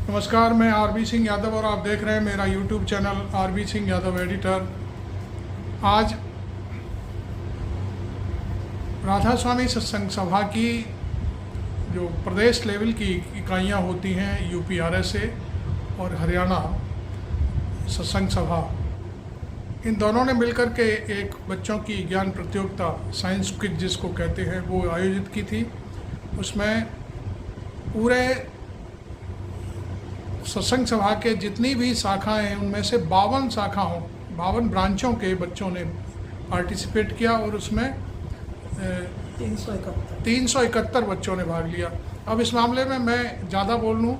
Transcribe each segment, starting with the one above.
नमस्कार, मैं आरबी सिंह यादव और आप देख रहे हैं मेरा YouTube channel RB Singh Yadav editor. आज राधा स्वामी सत्संग सभा की जो प्रदेश लेवल की इकाइयां होती हैं यूपीआरएसए और हरियाणा सत्संग सभा, इन दोनों ने मिलकर के एक बच्चों की ज्ञान प्रतियोगिता साइंस क्विज जिसको कहते हैं वो आयोजित की थी। उसमें पूरे सत्संग सभा के जितनी भी शाखाएं हैं उनमें से 52 ब्रांचों के बच्चों ने पार्टिसिपेट किया और उसमें 371 बच्चों ने भाग लिया। अब इस मामले में मैं ज़्यादा बोल लूँ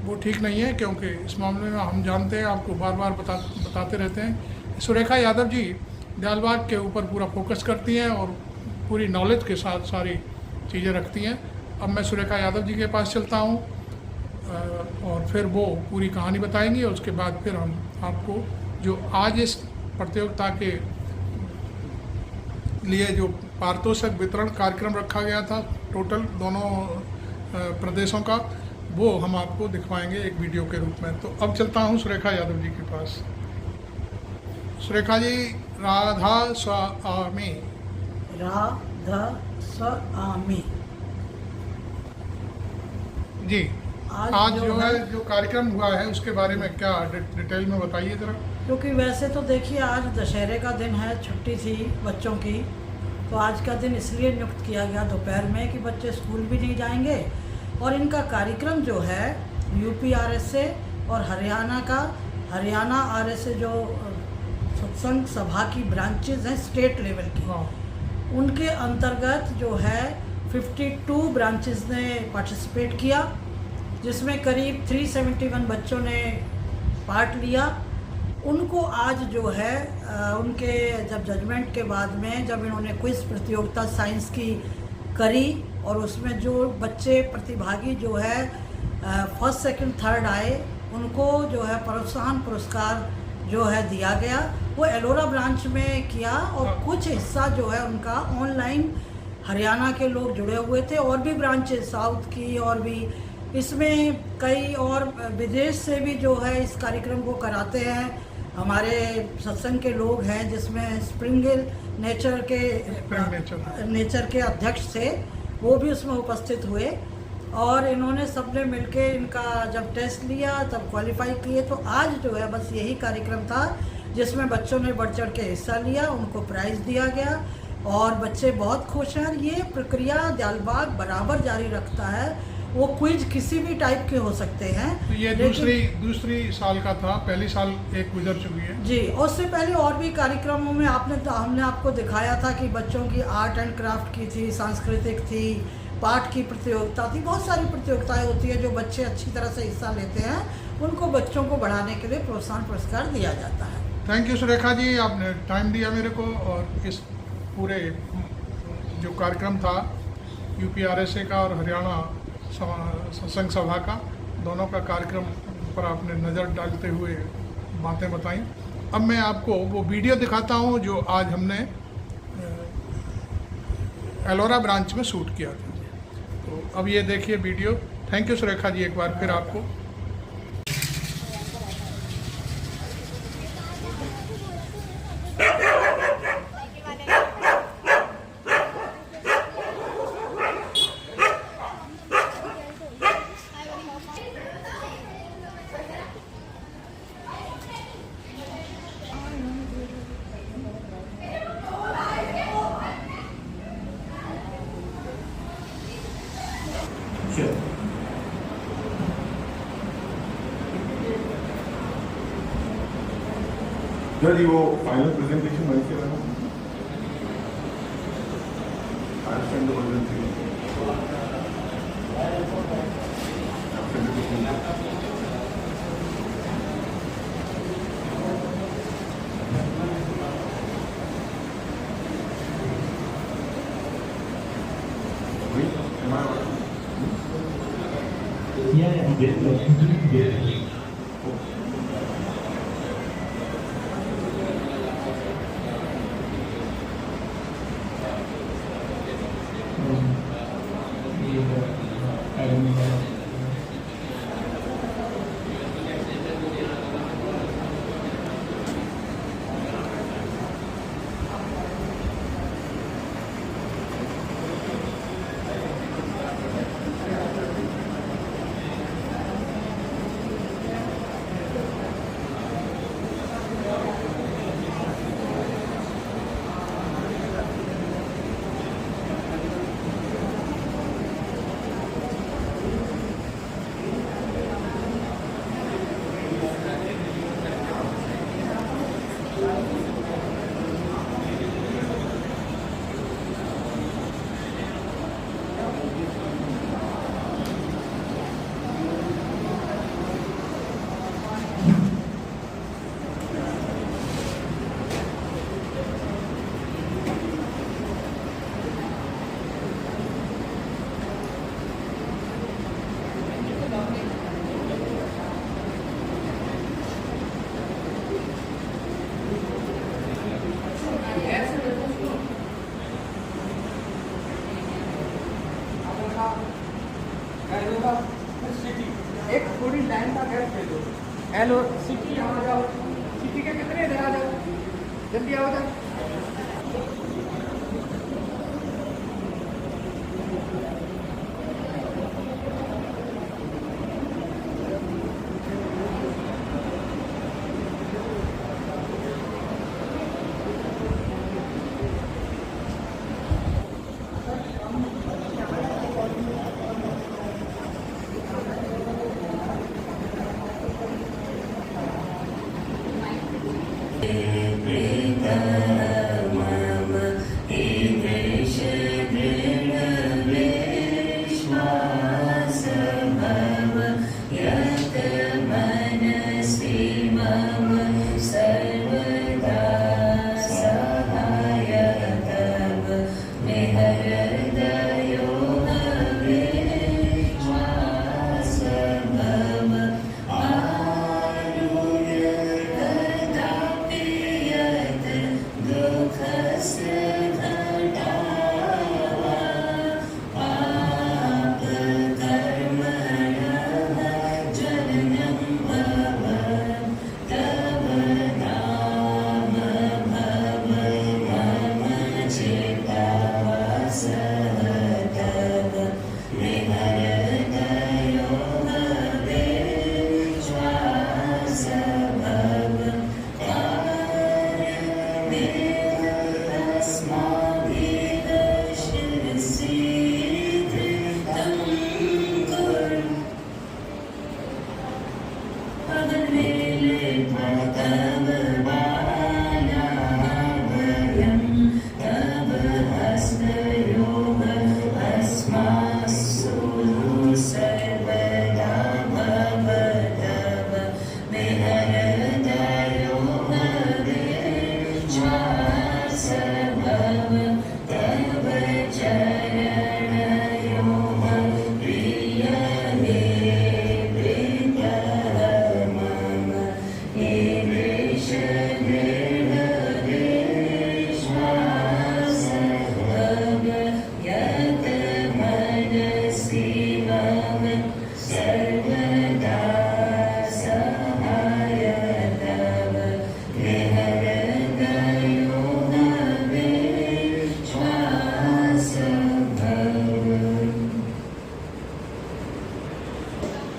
वो ठीक नहीं है, क्योंकि इस मामले में हम जानते हैं, आपको बार बार बताते रहते हैं। सुरेखा यादव जी दयालबाग के ऊपर पूरा फोकस करती हैं और पूरी नॉलेज के साथ सारी चीज़ें रखती हैं। अब मैं सुरेखा यादव जी के पास चलता हूँ और फिर वो पूरी कहानी बताएंगी और उसके बाद फिर हम आपको जो आज इस प्रतियोगिता के लिए जो पारितोषिक वितरण कार्यक्रम रखा गया था टोटल दोनों प्रदेशों का, वो हम आपको दिखवाएंगे एक वीडियो के रूप में। तो अब चलता हूँ सुरेखा यादव जी के पास। सुरेखा जी, राधा स्वामी जी, आज जो है जो कार्यक्रम हुआ है उसके बारे में क्या डिटेल में बताइए ज़रा। क्योंकि वैसे तो देखिए आज दशहरे का दिन है, छुट्टी थी बच्चों की, तो आज का दिन इसलिए नियुक्त किया गया दोपहर में कि बच्चे स्कूल भी नहीं जाएंगे। और इनका कार्यक्रम जो है यूपीआरएसए और हरियाणा आरएसए जो सत्संग सभा की ब्रांचेज हैं स्टेट लेवल की, उनके अंतर्गत जो है 52 ब्रांचेस ने पार्टिसिपेट किया, जिसमें करीब 371 बच्चों ने पार्ट लिया। उनको आज जो है उनके जब जजमेंट के बाद में जब इन्होंने क्विज प्रतियोगिता साइंस की करी और उसमें जो बच्चे प्रतिभागी जो है फर्स्ट सेकंड थर्ड आए, उनको जो है प्रोत्साहन पुरस्कार जो है दिया गया। वो एलोरा ब्रांच में किया और कुछ हिस्सा जो है उनका ऑनलाइन हरियाणा के लोग जुड़े हुए थे और भी ब्रांचेस साउथ की और भी, इसमें कई और विदेश से भी जो है इस कार्यक्रम को कराते हैं हमारे सत्संग के लोग हैं, जिसमें स्प्रिंग हिल नेचर के अध्यक्ष थे, वो भी उसमें उपस्थित हुए। और इन्होंने सबने मिलके इनका जब टेस्ट लिया तब क्वालिफाई किए। तो आज जो है बस यही कार्यक्रम था जिसमें बच्चों ने बढ़ चढ़ के हिस्सा लिया, उनको प्राइज़ दिया गया और बच्चे बहुत खुश हैं। ये प्रक्रिया दयालबाग बराबर जारी रखता है। वो क्विज किसी भी टाइप के हो सकते हैं। तो ये दूसरी साल का था, पहली साल एक गुजर चुकी है जी। उससे पहले और भी कार्यक्रमों में हमने आपको दिखाया था कि बच्चों की आर्ट एंड क्राफ्ट की थी, सांस्कृतिक थी, पाठ की प्रतियोगिता थी, बहुत सारी प्रतियोगिताएं होती है जो बच्चे अच्छी तरह से हिस्सा लेते हैं, उनको बच्चों को बढ़ाने के लिए प्रोत्साहन पुरस्कार दिया जाता है। थैंक यू सुरेखा जी, आपने टाइम दिया मेरे को। और इस पूरे जो कार्यक्रम था यूपीआरएसए का और हरियाणा सत्संग सभा का, दोनों का कार्यक्रम पर आपने नज़र डालते हुए बातें बताई। अब मैं आपको वो वीडियो दिखाता हूँ जो आज हमने एलोरा ब्रांच में शूट किया था। तो अब ये देखिए video. Thank you Surekha ji एक बार फिर आपको। जी वो फाइनल प्रेजेंटेशन वहीं से रहा एक थोड़ी लाइन का गैप दे दो। हेलो सिटी यहाँ आ जाओ, सिटी के कितने इधर आ जाओ, जल्दी आओ जाओ।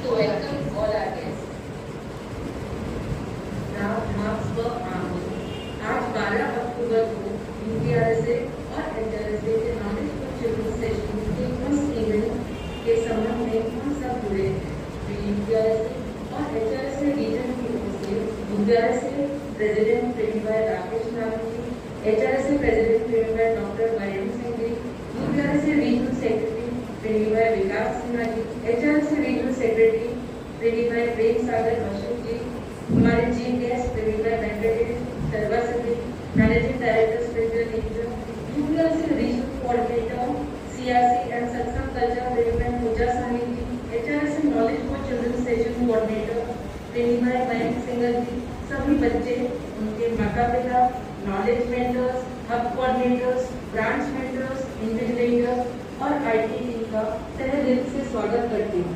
To welcome all our guests. Now marks the hour. आज 12 अक्टूबर को UPRSA और HRSA के नॉलेज फॉर चिल्ड्रन सेशन के फर्स्ट इवेंट के संबंध में हम सब जुड़े हैं। UPRSA और HRSA रीजन की ओर से UPRSA प्रेसिडेंट प्रेमिका राकेश नागर जी, HRSA प्रेसिडेंट प्रेमिका doctor Varenya Singh ji, UPRSA regional secretary प्रेमिका Vikas Sinha ji, HRSA regional secretary प्रेमिका प्रेम सागर अशोक जी, हमारे चीफ गेस्ट प्रेमिका Venkatesh Sarvasati, managing director special region, UPRSA regional coordinator CRC and satsang culture प्रेमिका Pooja Sahni ji, HRSA knowledge for children session coordinator प्रेमिका मयंक सिंगल जी, सभी बच्चे, उनके माता पिता, knowledge mentors, hub coordinators, branch mentors, invigilators और IT टीम का तहे दिल से स्वागत करती हूँ।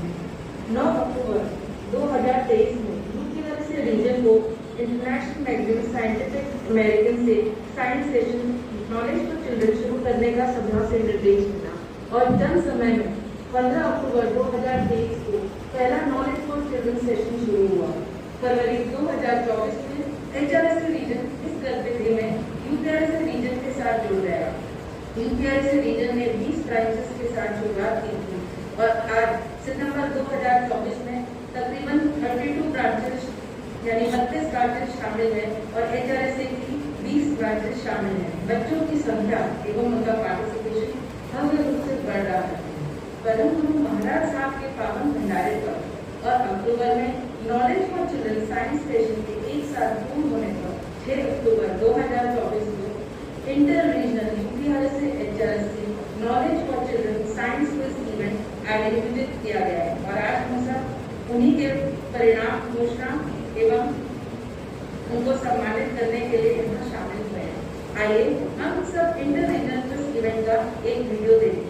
9 अक्टूबर 2023 में UPRSA रीजन को इंटरनेशनल मैगजीन साइंटिफिक अमेरिकन से science session knowledge for children शुरू करने का सभा से निर्देश मिला और जन समय में 15 अक्टूबर 2023 को पहला नॉलेज फॉर चिल्ड्रन सेशन शुरू हुआ। फरवरी 2024 में HRSA रीजन इस गतिविधि में UPRSA रीजन के साथ जुड़ गया। UPRSA रीजन ने 20 ब्रांचेस के साथ शुरुआत की थी और आज सितंबर 2024 में तकरीबन 32 ब्रांचेस यानी 32 ब्रांचेस शामिल हैं और HRSA की 20 ब्रांचेस शामिल हैं। बच्चों की संख्या एवं उनका पार्टिसिपेशन भव्य रूप से बढ़ रहा है। परंतु महाराज साहब के पावन भंडारे पर और अक्टूबर में knowledge for children science session के एक साल पूर्ण होने पर 6 अक्टूबर 2024 को inter regional UPRSA HRSA knowledge for children science quiz event आयोजित किया गया है और आज हम सब उन्हीं के परिणाम घोषणा एवं उनको सम्मानित करने के लिए यहाँ शामिल हुए हैं। आइए हम सब इंटर रीजनल क्विज इवेंट का एक वीडियो देखें।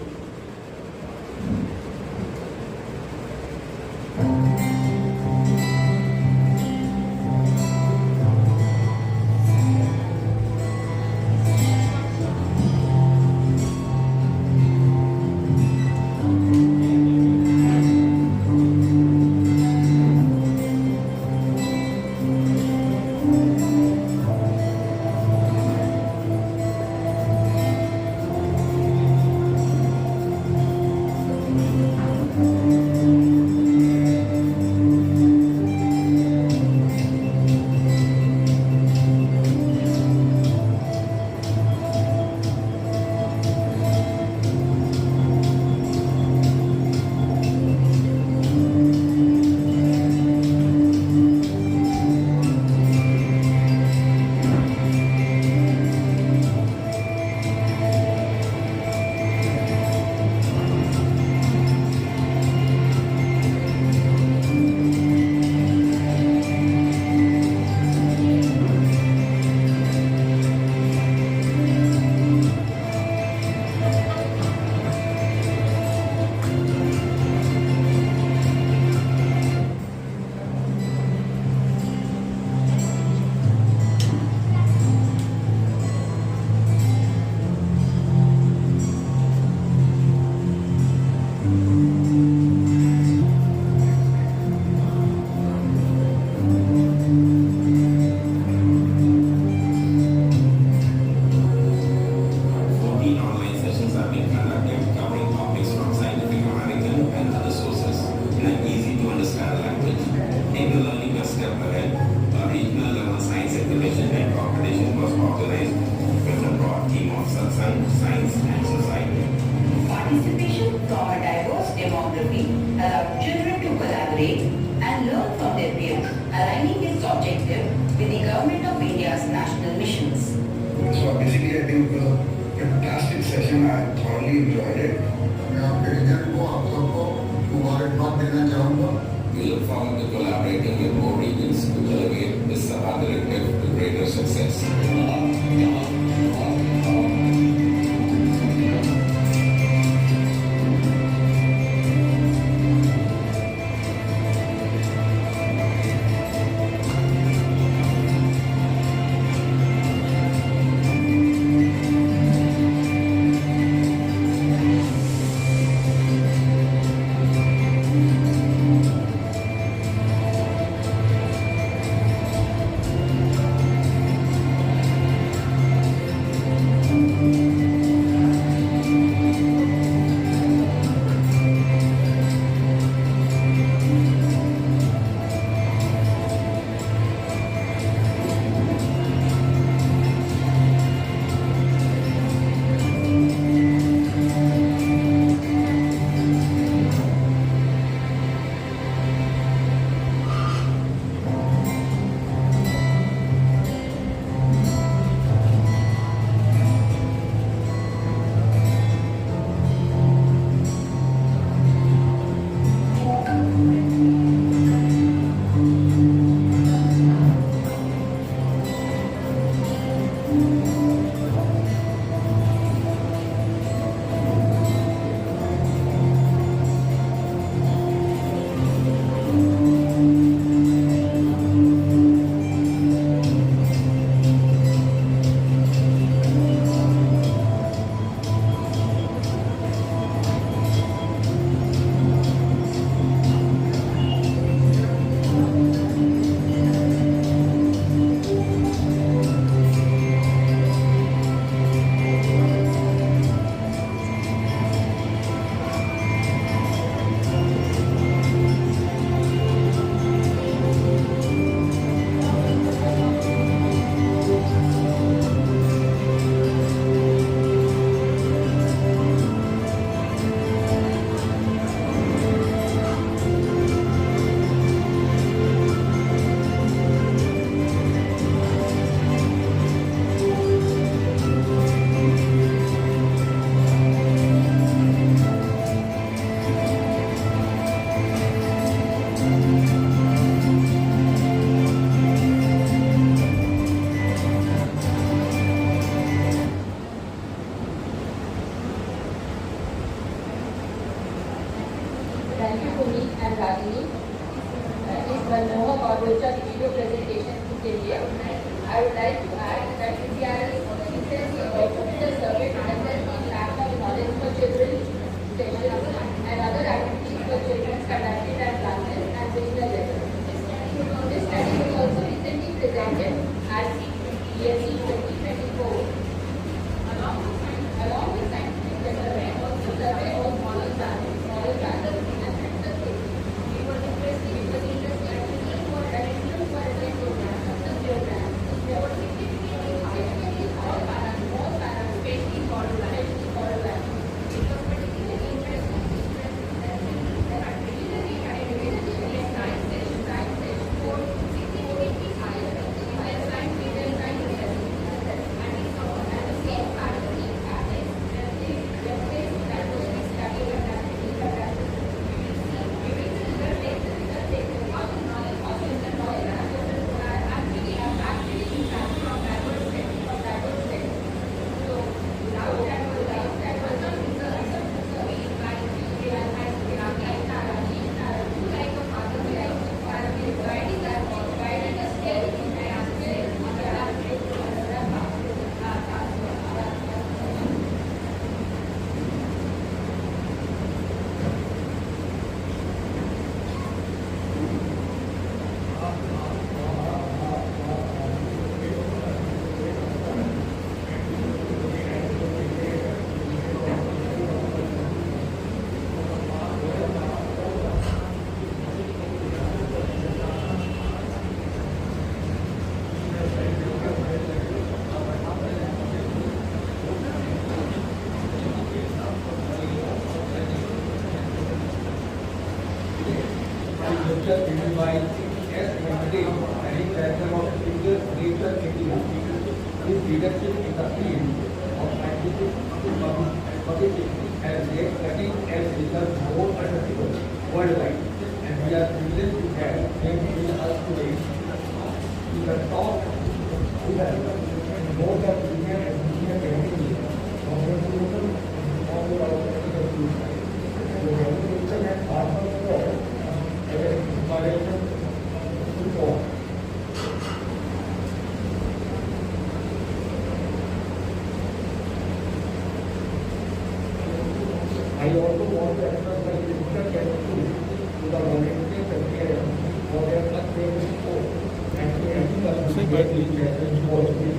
technical learning a step ahead. Regional level science exhibition and competition was organized with a broad theme of satsang, science and society. Participation from a diverse demography allowed children to collaborate and learn from their peers, aligning its objective with the Government of India's national missions. So basically, I think a fantastic session. I thoroughly enjoyed it. मैं आपके reason को आप सबको मुबारकबाद देना चाहूँगा. We look forward to collaborating with more regions to elevate this Sabha directive to greater success. Thank you, Puneet and Ragini. इस मनमोहक और रोचक वीडियो प्रेजेंटेशन के लिए I would like to add that CCRL recently also did a survey to assess the impact of knowledge for children sessions and other activities for children conducted at classes and regional level. This study was also recently presented at ESC 2024. Along with scientific survey, also survey of moral values and mental skills. It was interesting to see for additional curriculum programs such as geography. There were significantly all parents, especially moral values. It was particularly interesting to stress that particularly in science by S. Venkateswaran, Managing Director of Future Nature India. His leadership in the field of scientific public safety has made cutting-edge research more accessible worldwide, and we are privileged to have him with us today. He has taught more than junior and senior categories of resolution of our technical field. The resolution and farmers work as an inspiration to all. I also want to express my sincere gratitude to the volunteers and parents for their unwavering support and to everyone who gave this message for me.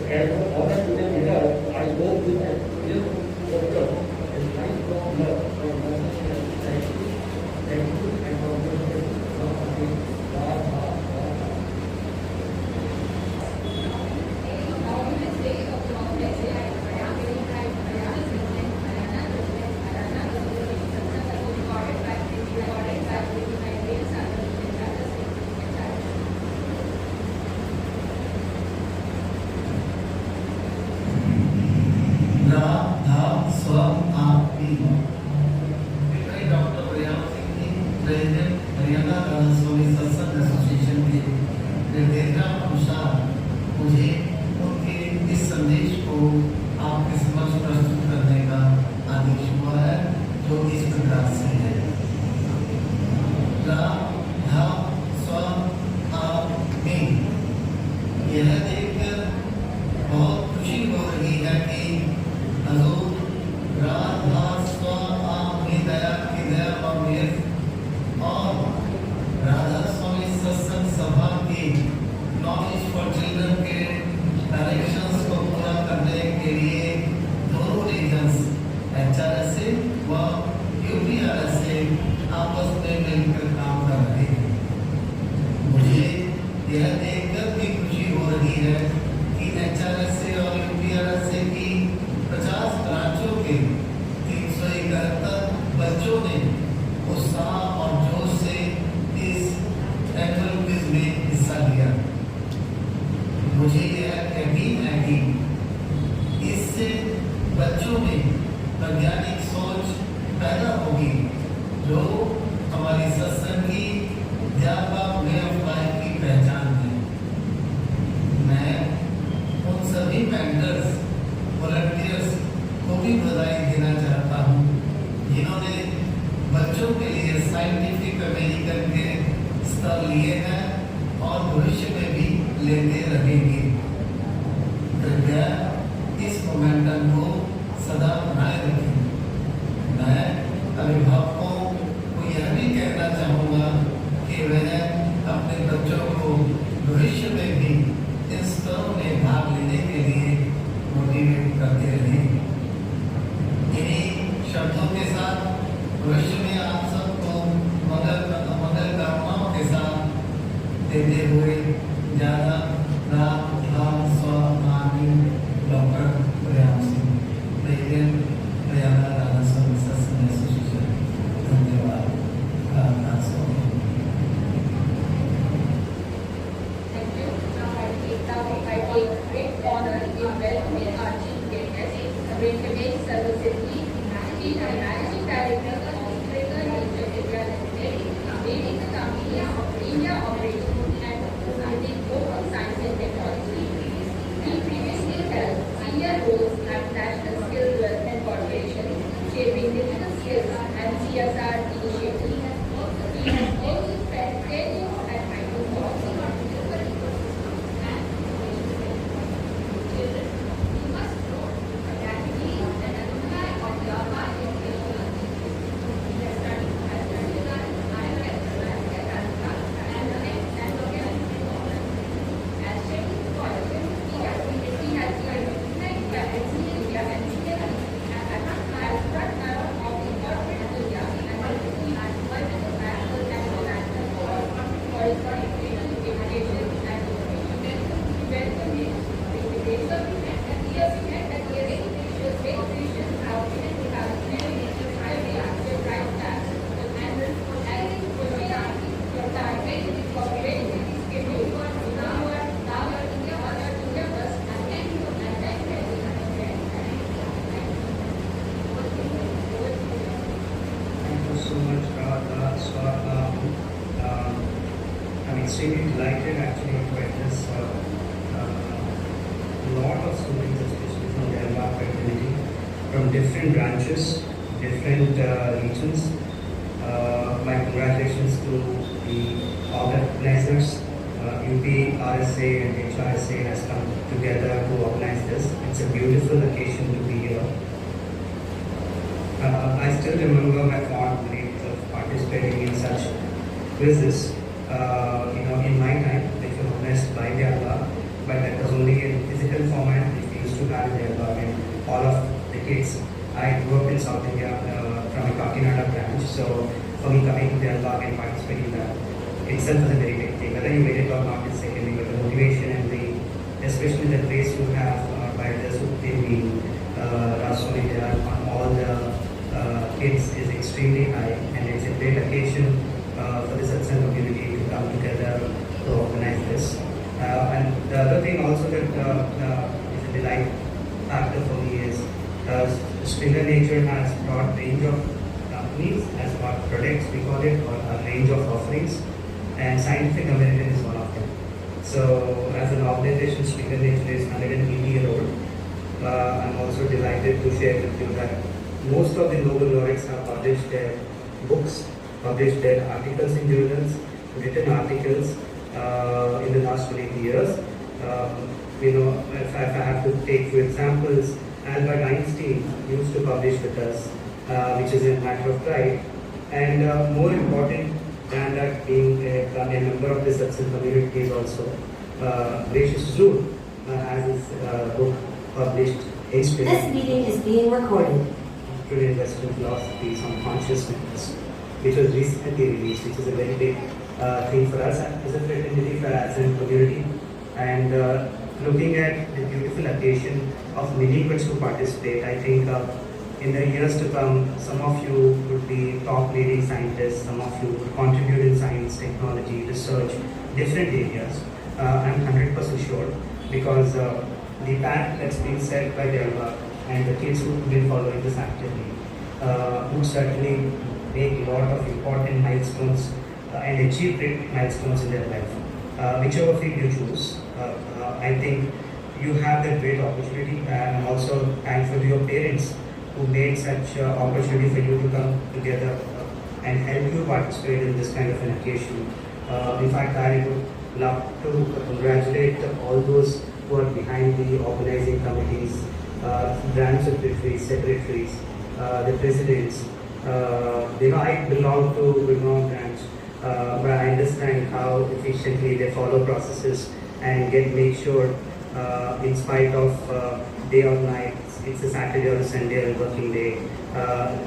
As an honor to them with us, I hope this experience fosters a lifelong love for learning and society. Thank you and congratulations once again. Doctor Prayag Singh ji, president Haryana Radha Swami Satsang association के निर्देशानुसार मुझे उनके इस संदेश को आपके समक्ष प्रस्तुत करने का आदेश हुआ है, जो इस प्रकार से है। यह देखकर बहुत खुशी हो रही है कि हजूर राधा स्वामी दया की दया और मेहर और राधा स्वामी सत्संग सभा की नॉलेज फॉर चिल्ड्रन के डायरेक्शंस को पूरा करने के लिए दोनों रीजन्स HRSA व UPRSA आपस में मिलकर काम कर रहे हैं। मुझे यह देखकर भी खुशी हो रही है कि HRSA और UPRSA की 50 ब्रांचों के 371 बच्चों ने उत्साह और जोश से इस एनुअल क्विज में हिस्सा लिया। मुझे यह यकीन है कि इससे बच्चों में वैज्ञानिक सोच पैदा होगी, जो हमारी सत्संग की वे ऑफ लाइफ की पहचान है। मैं उन सभी मेंटर्स वॉलंटियर्स को भी बधाई देना चाहता हूँ, जिन्होंने बच्चों के लिए साइंटिफिक अमेरिकन के स्तर लिए हैं और भविष्य में भी लेते रहेंगे। कृपया इस मोमेंटम को सदा बनाए रखें। मैं अभिभावकों को यह भी कहना चाहूँगा कि वह अपने बच्चों को भविष्य में भी इन स्तरों में भाग लेने के लिए मोटिवेट करते रहें। इन्हीं शब्दों के साथ भविष्य में आप सबको मंगल कामनाओं के साथ देते हुए ज़्यादा स्वामी doctor Prayag Singh, president Haryana Radha Swami Satsang association. धन्यवाद। He previously held senior roles at National Skill Development extremely delighted actually to witness a lot of students, especially from the Alba fraternity, from different branches, different regions. My congratulations to the organizers. UP, RSA and HRSA has come together to organize this. It's a beautiful occasion to be here. I still remember my fond memories of participating in such quizzes. In my time, which were organized by the Alba, but that was only in physical format which we used to have in the Alba. And all of the kids, I grew up in South India from a Kakinada branch, so for me coming to the Alba and participating in that itself was a very big thing. Whether you made it or not is secondary, but the motivation and especially the grace you have by the Sukhdevi, Rasuli on all the kids is extremely high, and it's a great occasion for the satsang community to come together to organize this. And the other thing also that is a delight factor for me is Springer Nature has brought a range of companies as what products we call it, or a range of offerings, and Scientific American is one of them. So as an organization, Springer Nature is 180-year-old. I'm also delighted to share with you that most of the Nobel laureates have published their books, published their articles in journals, written articles in the last 20 years. If I have to take few examples, Albert Einstein used to publish with us, which is a matter of pride. And more important than that, being a member of the satsang community is also Gracious Zood has his book published, This meeting is being recorded. History and Western Philosophy on Consciousness, which was recently released, which is a very big thing for us as a fraternity, for us as a community. And looking at the beautiful occasion of many groups who participate, I think in the years to come, some of you would be top leading scientists, some of you would contribute in science, technology, research, different areas. I'm 100% sure, because the path that's been set by the Alba and the kids who've been following this actively would certainly make a lot of important milestones and achieve great milestones in their life. Whichever field you choose, I think you have that great opportunity, and I'm also thankful to your parents who made such opportunity for you to come together and help you participate in this kind of an occasion. In fact, I would love to congratulate all those who are behind the organizing committees, branch secretaries, the presidents. I belong to Gurgaon branch, but I understand how efficiently they follow processes and make sure, in spite of day or night, it's a Saturday or a Sunday or working day,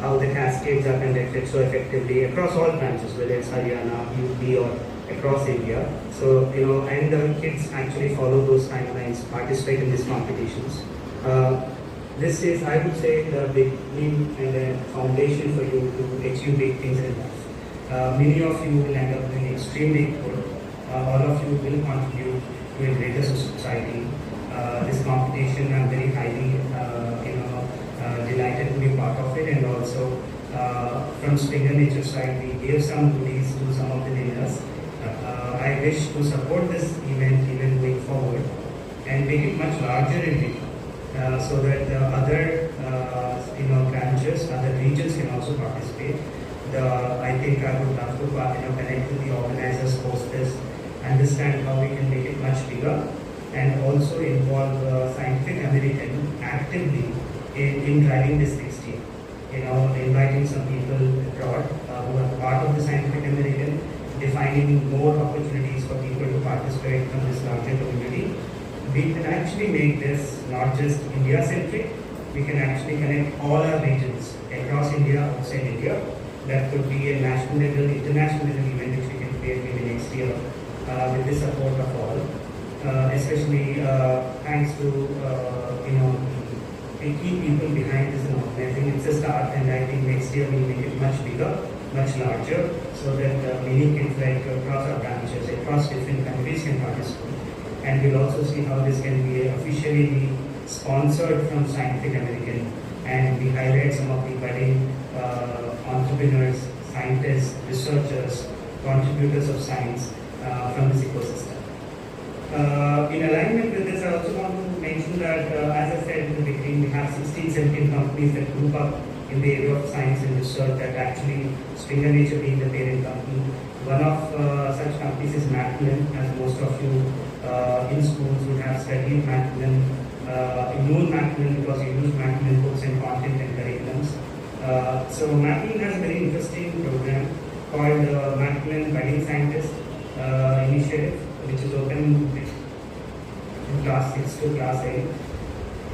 how the cascades are conducted so effectively across all branches, whether it's Haryana, UP, or across India. So, and the kids actually follow those timelines, participate in these competitions. This is, I would say, the beginning and the foundation for you to achieve big things in life. Many of you will end up doing extremely good. All of you will contribute to a greater society. This competition, I'm very highly, delighted to be part of it, and also from Springer Nature side, we gave some goodies to some of the winners. I wish to support this event even going forward and make it much larger in India, so that other branches, other regions can also participate. I think I would love to connect with the organizers, post this, understand how we can make it much bigger, and also involve Scientific American actively in driving this next year. Inviting some people abroad who are part of the Scientific American, defining more opportunities for people to participate from this larger community. We can actually make this not just India-centric, we can actually connect all our regions across India, outside India. That could be a national level, international level event which we can create maybe next year with the support of all. Especially thanks to the key people behind this organizing. It's a start, and I think next year we'll make it much bigger, much larger, so that many kids across our branches, across different countries can participate. And we'll also see how this can be officially sponsored from Scientific American, and we highlight some of the budding entrepreneurs, scientists, researchers, contributors of science from this ecosystem. In alignment with this, I also want to mention that, as I said in the beginning, we have 16, 17 companies that group up in the area of science and research, that actually Springer Nature being the parent company. One of such companies is Macmillan, as most of you in schools would have studied Macmillan. You know Macmillan because you use Macmillan books and content and curriculums. So Macmillan has a very interesting program called Macmillan Budding Scientist Initiative, which is open in class 6 to class 8.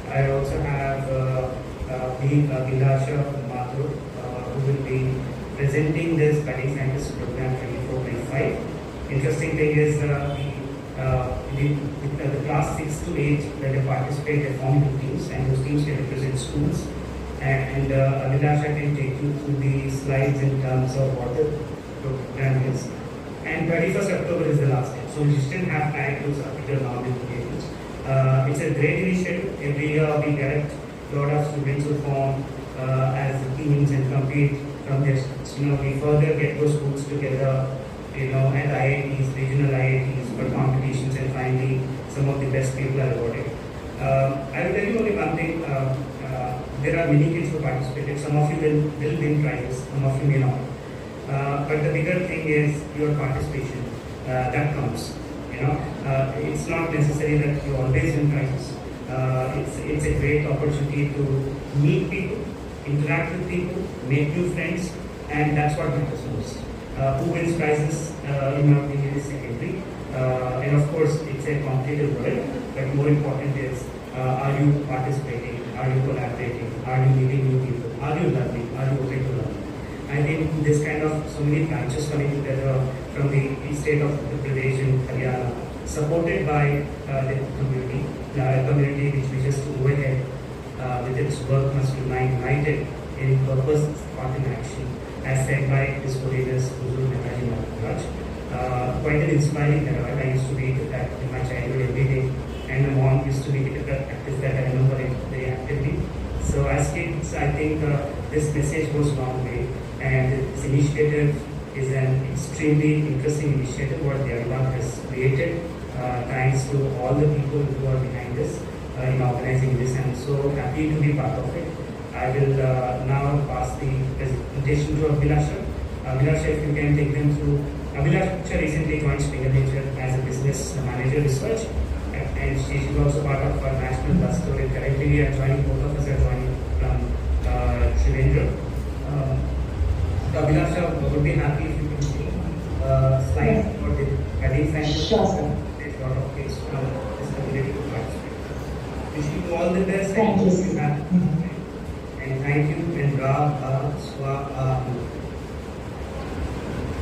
I also have Vilasha Mathur, who will be presenting this Budding Scientist program 24-25. Interesting thing is the class 6 to 8 that they participate, they form two teams, and those teams can represent schools. And Vilasha can take you through the slides in terms of what the program is. And 31st October is the last day, so you still have time to submit your nominations. It's a great initiative. Every year we get a lot of students who form as teams and compete from this. We further get those schools together, at IITs, regional IITs for competitions, and finally some of the best people are awarded. I will tell you only one thing. There are many kids who participated. Some of you will win prizes, some of you may not. But the bigger thing is your participation. That counts. It's not necessary that you always win prizes. It's a great opportunity to meet people, interact with people, make new friends, and that's what matters most. Who wins prizes, in my opinion, is secondary. And of course, it's a competitive world, but more important is, are you participating? Are you collaborating? Are you meeting new people? Are you learning? Are you open to learning? I think this kind of so many branches coming together from the state of Uttar Pradesh and Haryana, supported by the community which wishes to go ahead with its work, must remain united in purpose, thought and action, as said by His Holiness Huzur Netaji Maharaj. Quite an inspiring Herald. I used to read that in my childhood every day, and my mom used to read it at practice that I remember it very actively. So as kids, I think this message goes a long way, and this initiative is an extremely interesting initiative what the Dialogue has created. Thanks to all the people who are behind this in organizing this. I'm so happy to be part of it. I will now pass the presentation to Abhilasha. Abhilasha, if you can take them through. Abhilasha recently joined Springer Nature as a business manager research, and she is also part of our national bus tour. And currently we are joining, both of us are joining from Shivendra. Abhilasha would be happy if you can see slides for the Budding Scientist. Sure, sir. There's a lot of kids from this community to participate. Wish you all the best. Thank you. And thank you, and Ra Swa.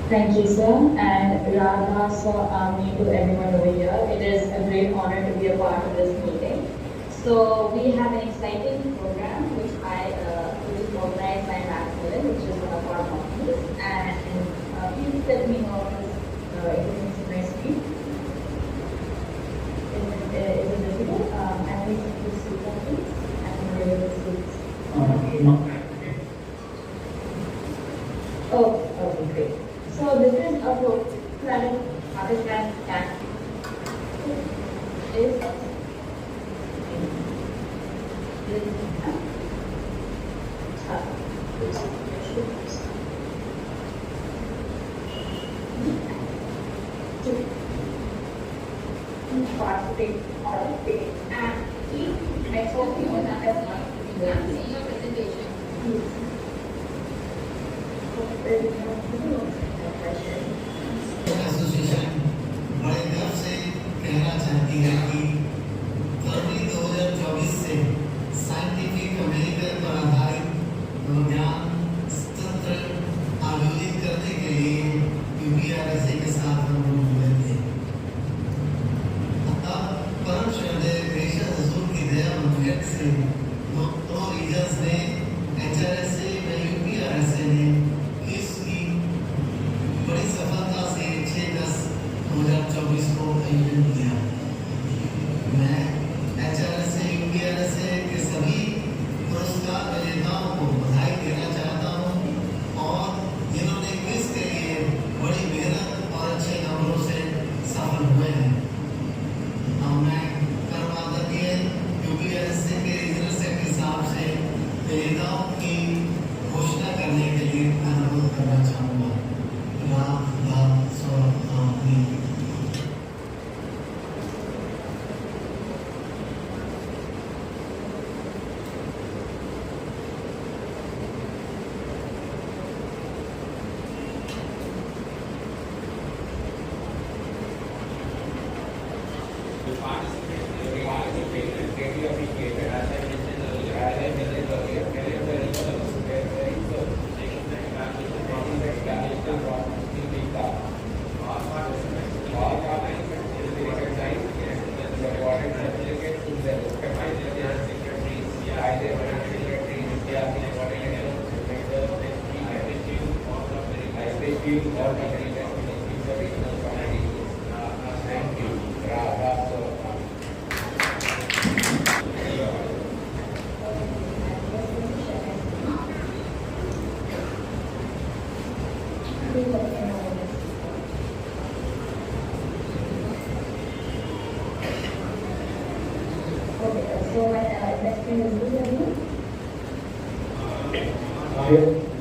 Thank you, sir, and Radha Swami to everyone over here. It is a great honor to be a part of this meeting. So we have an exciting program which is organized by Macmillan, which is one of our companies, and please let me know if you can see my screen. Is it visible? And we can see that, please. And we're able to see. Oh, okay, great. So this is a program Pakistan can is participate and keep exposing on that as well. See your presentation. Association बड़े गर्व से कहना चाहती है कि फरवरी 2024 से scientific American पर आधारित विज्ञान सत्र आयोजित करने के लिए यूपीआरएसए के साथ हम लोग जुड़े थे। परम श्रद्धेय ग्रेशियस हुजूर की दया और मेहर से दोनों रीजन्स ने एचआरएसए व यूपीआरएसए ने इसकी बड़ी सफलता से 6/10/2024 को आयोजन किया। मैं एचआरएसए यूपीआरएसए के सभी पुरस्कार विजेताओं को बधाई देना चाहता हूं और जिन्होंने क्विज के लिए बड़ी मेहनत और अच्छे नंबरों से Okay, so my next thing is Lulu.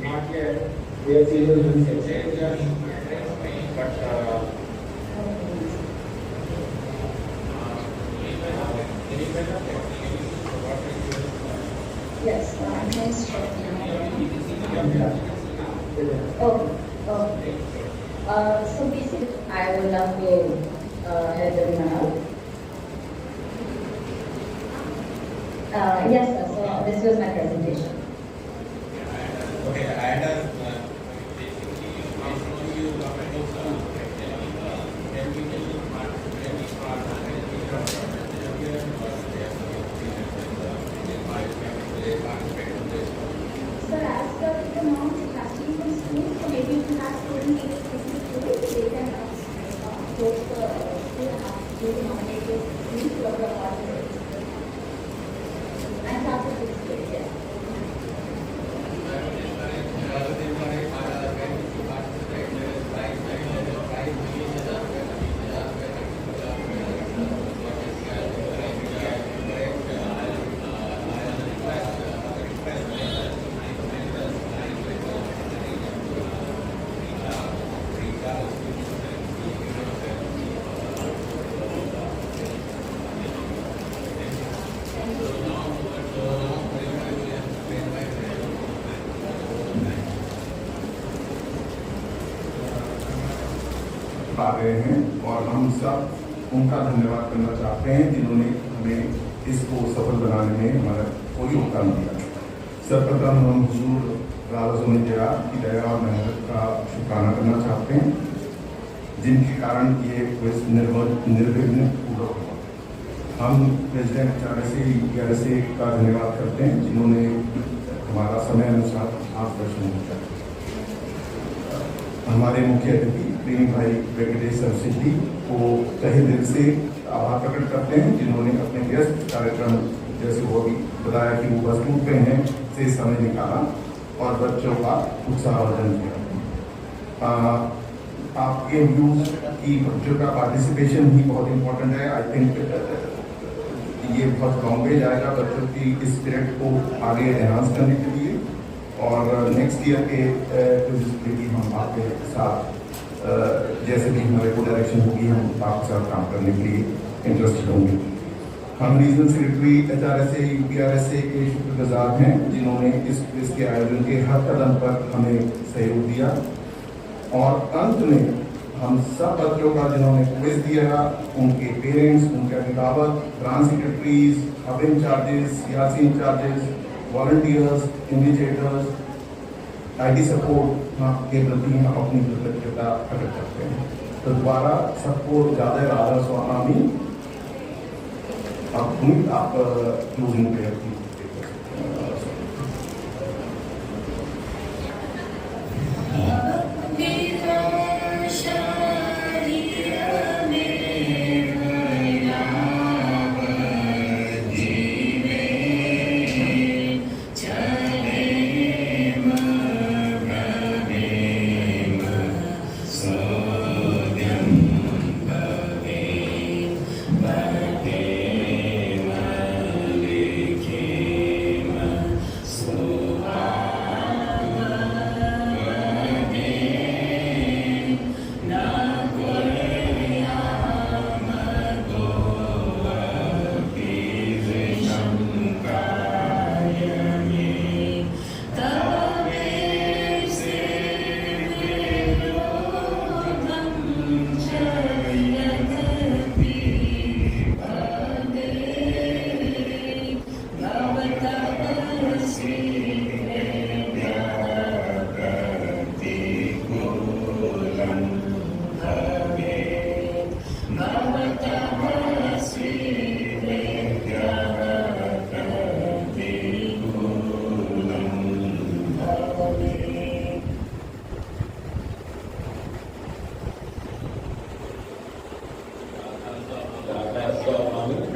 Not yet. We have seen the change, but Yes, nice shot. Okay. So basically, I would love to help everyone out. Yes, sir. So this was my presentation. Okay, I had Sir, as per the norms, it has to be from school, so maybe if you have students in the they can post the school nominated students who are part and classes will stay, yes. आ रहे हैं और हम सब उनका धन्यवाद करना चाहते हैं जिन्होंने हमें इसको सफल बनाने में हमारा कोई योगदान दिया। सर्वप्रथम हम हुजूर राजा सोनी जयार की दया और मेहनत का शुक्राना करना चाहते हैं जिनके कारण ये क्विज निर्विघ्न पूरा हुआ। हम प्रेसिडेंट RSA का धन्यवाद करते हैं जिन्होंने हमारा समय अनुसार मार्गदर्शन किया। हमारे मुख्य अतिथि प्रेमी भाई वेंकटेश सरसिद्धि को तहे दिल से आभार प्रकट करते हैं जिन्होंने अपने व्यस्त कार्यक्रम जैसे वो भी बताया कि वो बस रूट पे हैं से समय निकाला और बच्चों का उत्साहवर्धन किया। आपके व्यूज की बच्चों का पार्टिसिपेशन ही बहुत इम्पोर्टेंट है। आई थिंक ये बहुत लॉन्ग वे जाएगा बच्चों की स्पिरिट को आगे एनहांस करने के लिए और नेक्स्ट ईयर के भी हम आपके साथ जैसे भी हमारे को डायरेक्शन होगी हम आपके साथ काम करने के लिए इंटरेस्टेड होंगे। हम रीजनल सेक्रेटरी HRSA UPRSA के शुक्रगुजार हैं जिन्होंने इस क्विज के आयोजन के हर कदम पर हमें सहयोग दिया और अंत में हम सब बच्चों का जिन्होंने क्विज दिया उनके पेरेंट्स, उनके अभिभावक, branch secretaries, hub incharges, CRC incharges, volunteers, initiators, IT support के प्रति हम अपनी कृतज्ञता प्रकट करते हैं। तो दोबारा सबको ज़्यादा राधा स्वामी आप क्लोजिंग प्रेयर की Bhagavad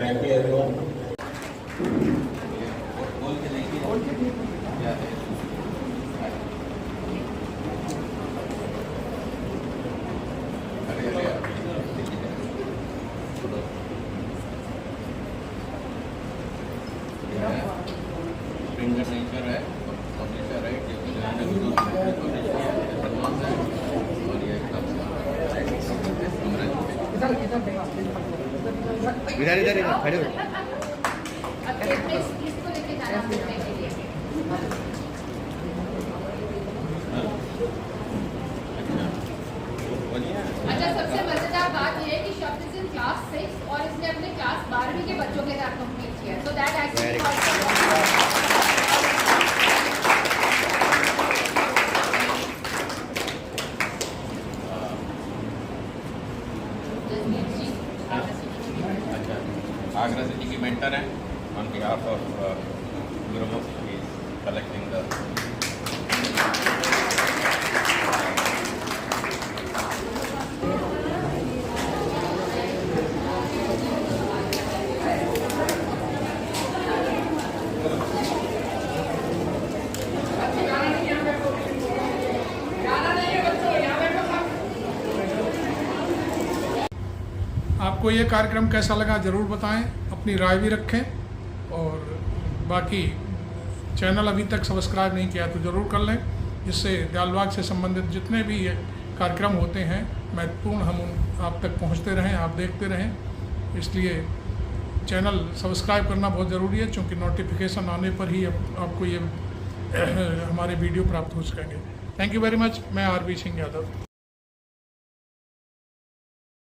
Thank you everyone. Finger nature है, publisher है, इधर इधर इधर खड़े हो। इसको लेके जाना है के लिए। अच्छा, सबसे मजेदार बात यह है कि शब्द इज इन क्लास 6 और इसने अपने क्लास 12वीं के बच्चों के साथ कंप्लीट किया, so that actually Agra City की mentor हैं, on behalf of Gurumukh, he is collecting the आपको ये कार्यक्रम कैसा लगा ज़रूर बताएं, अपनी राय भी रखें, और बाकी चैनल अभी तक सब्सक्राइब नहीं किया तो ज़रूर कर लें, जिससे दयालबाग से संबंधित जितने भी ये कार्यक्रम होते हैं महत्वपूर्ण हम आप तक पहुंचते रहें, आप देखते रहें। इसलिए चैनल सब्सक्राइब करना बहुत ज़रूरी है, क्योंकि नोटिफिकेशन आने पर ही आपको ये हमारे वीडियो प्राप्त हो सकेंगे। Thank you very much. मैं आरबी सिंह यादव।